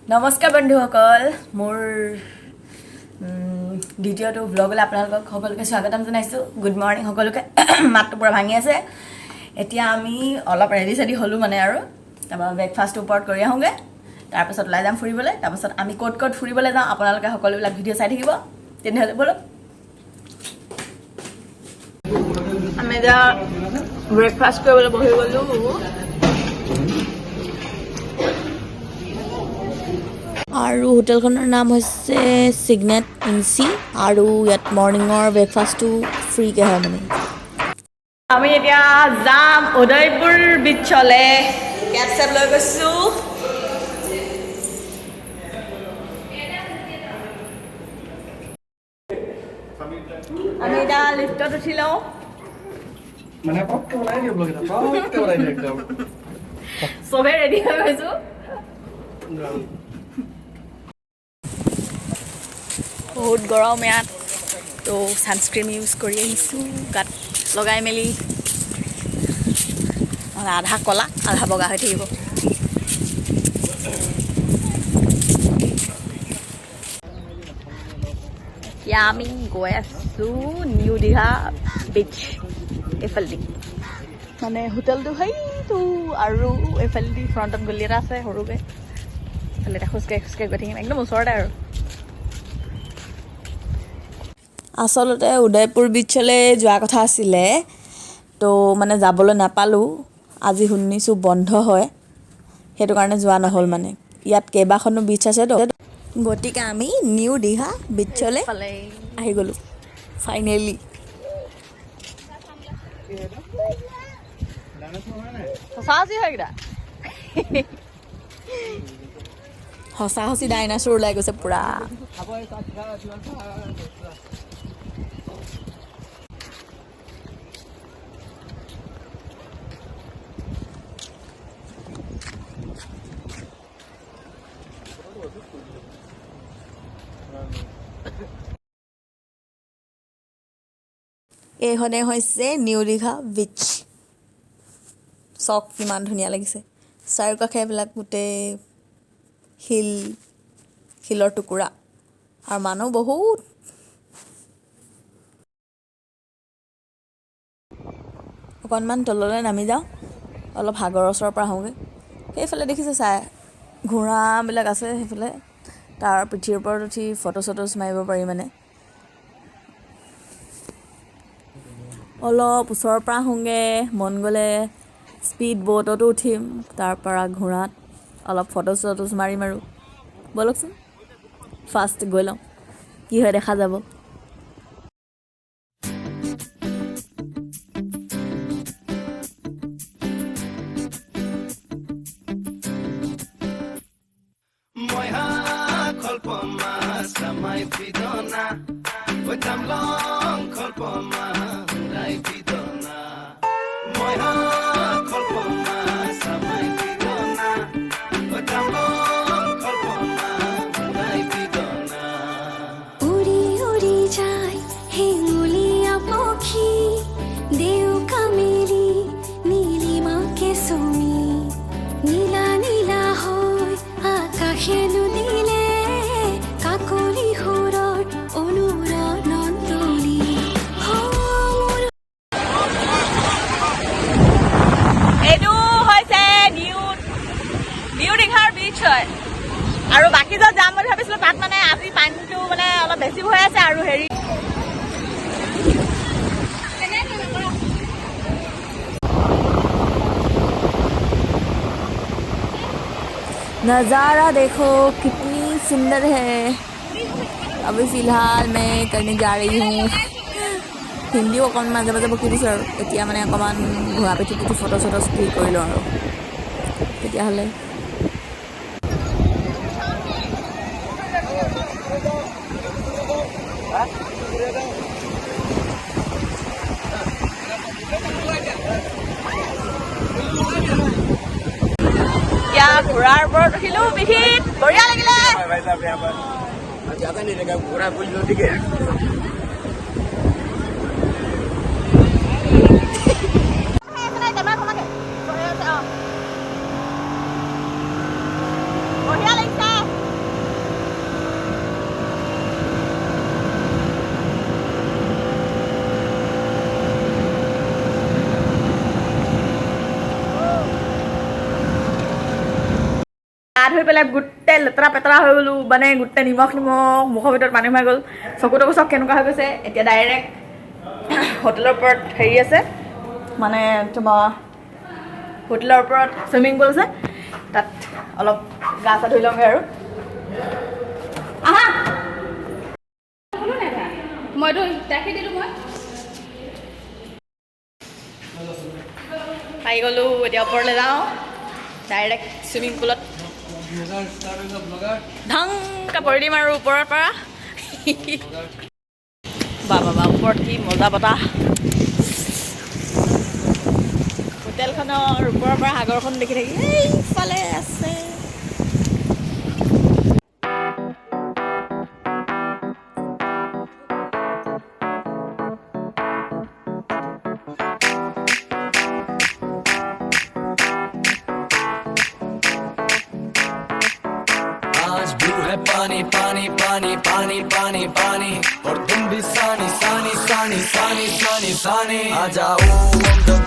নমস্কাৰ বন্ধুসকল মোৰ দ্বিতীয়টো ব্লগলৈ আপোনালোকক সকলোকে স্বাগতম জনাইছোঁ গুড মৰ্ণিং সকলোকে মাতটো পুৰা ভাঙি আছে এতিয়া আমি অলপ ৰেডি চেডি হ'লোঁ মানে আৰু তাৰপৰা ব্ৰেকফাষ্টটো ওপৰত কৰি আহোঁগৈ তাৰপিছত ওলাই যাম ফুৰিবলৈ তাৰপিছত আমি ক'ত ক'ত ফুৰিবলৈ যাওঁ আপোনালোকে সকলোবিলাক ভিডিঅ' চাই থাকিব তেনেহ'লে ব'লক আমি এতিয়া ব্ৰেকফাষ্ট কৰিবলৈ বহি গ'লোঁ আৰু হোটেলখনৰ নাম হৈছে চিগনেট ইনচি আৰু ইয়াত মৰ্ণিঙৰ ব্ৰেকফাষ্টটো ফ্ৰীকৈ হয় মানে আমি এতিয়া যাম উদয়পুৰ বিচলৈ কেব চেব লৈ গৈছোঁ আমি এতিয়া লিফ্টত উঠি লওঁ চবেই ৰেডি হৈ গৈছোঁ বহুত গৰম ইয়াত তো ছানস্ক্ৰীন ইউজ কৰি আহিছোঁ গাত লগাই মেলি আধা ক'লা আধা বগা হৈ থাকিব এতিয়া আমি গৈ আছোঁ নিউ দীঘা বিচ এইফালেদি মানে হোটেলটো সেইটো আৰু এইফালেদি ফ্ৰণ্টত গলি এটা আছে সৰুকৈ এইফালে এটা খোজকাঢ়ি খোজকাঢ়ি গৈ থাকিম একদম ওচৰতে আৰু আচলতে উদয়পুৰ বিচলৈ যোৱা কথা আছিলে তো মানে যাবলৈ নাপালোঁ আজি শুনিছোঁ বন্ধ হয় সেইটো কাৰণে যোৱা নহ'ল মানে ইয়াত কেইবাখনো বিচ আছে তো গতিকে আমি নিউ দীঘা বিচলৈ আহি গ'লোঁ ফাইনেলি সঁচা সঁচি ডাইনাছৰ ওলাই গৈছে পূৰা এইখনে হৈছে নিউ দীঘা বিচ চক কিমান ধুনীয়া লাগিছে চাৰিওকাষে এইবিলাক গোটেই শিলৰ টুকুৰা আৰু মানুহ বহুত অকণমান তললৈ নামি যাওঁ অলপ সাগৰৰ ওচৰৰ পৰা আহোঁগৈ সেইফালে দেখিছে চাই ঘোঁৰাবিলাক আছে সেইফালে তাৰ পিঠিৰ ওপৰত উঠি ফটো চটোজ মাৰিব পাৰি মানে অলপ ওচৰৰ পৰা আহোঁগৈ মন গ'লে স্পীড ব'টতো উঠিম তাৰ পৰা ঘোঁৰাত অলপ ফটো চটোজ মাৰিম আৰু ব'লকচোন ফাৰ্ষ্ট গৈ লওঁ কি হয় দেখা যাব আৰু বাকী য'ত যাম বুলি ভাবিছিলোঁ তাত মানে আজি পানীটো মানে অলপ বেছি হৈ আছে আৰু হেৰি नज़ारा देखो कितनी सुंदर है अभी फ़िलहाल मैं करने जा रही हूँ হিন্দীও অকণমান মাজে মাজে বকি দিছোঁ আৰু এতিয়া মানে অকণমান ঘূৰা পিঠি ফটো চটো ক্লিক কৰি লওঁ আৰু তেতিয়াহ'লে এতিয়া ঘোঁৰাৰ ওপৰত উঠিলোঁ পিঠিত বঢ়িয়া লাগিলে বঢ়িয়া লাগিছে ধুই পেলাই গোটেই লেতেৰা পেতেৰা হৈ গ'লোঁ মানে গোটেই নিমখ মুখৰ ভিতৰত পানী সোমাই গ'ল চকু তকু চব কেনেকুৱা হৈ গৈছে এতিয়া ডাইৰেক্ট হোটেলৰ ওপৰত হেৰি আছে মানে তোমাৰ হোটেলৰ ওপৰত চুইমিং পুল আছে তাত অলপ গা চা ধুই লওঁগৈ আৰু আহা মইতো তাকে দিলোঁ মই পাই গ'লোঁ এতিয়া ওপৰলৈ যাওঁ ডাইৰেক্ট চুইমিং পুলত ঢংকা পৰি দিম আৰু ওপৰৰ পৰা বা ওপৰত কি মজা বতাহ হোটেলখনৰ ওপৰৰ পৰা সাগৰখন দেখি থাকি এইফালে আছে आज ब्लू है पानी पानी पानी पानी पानी पानी और तुम भी सानी सानी सानी सानी सानी सानी आ जाओ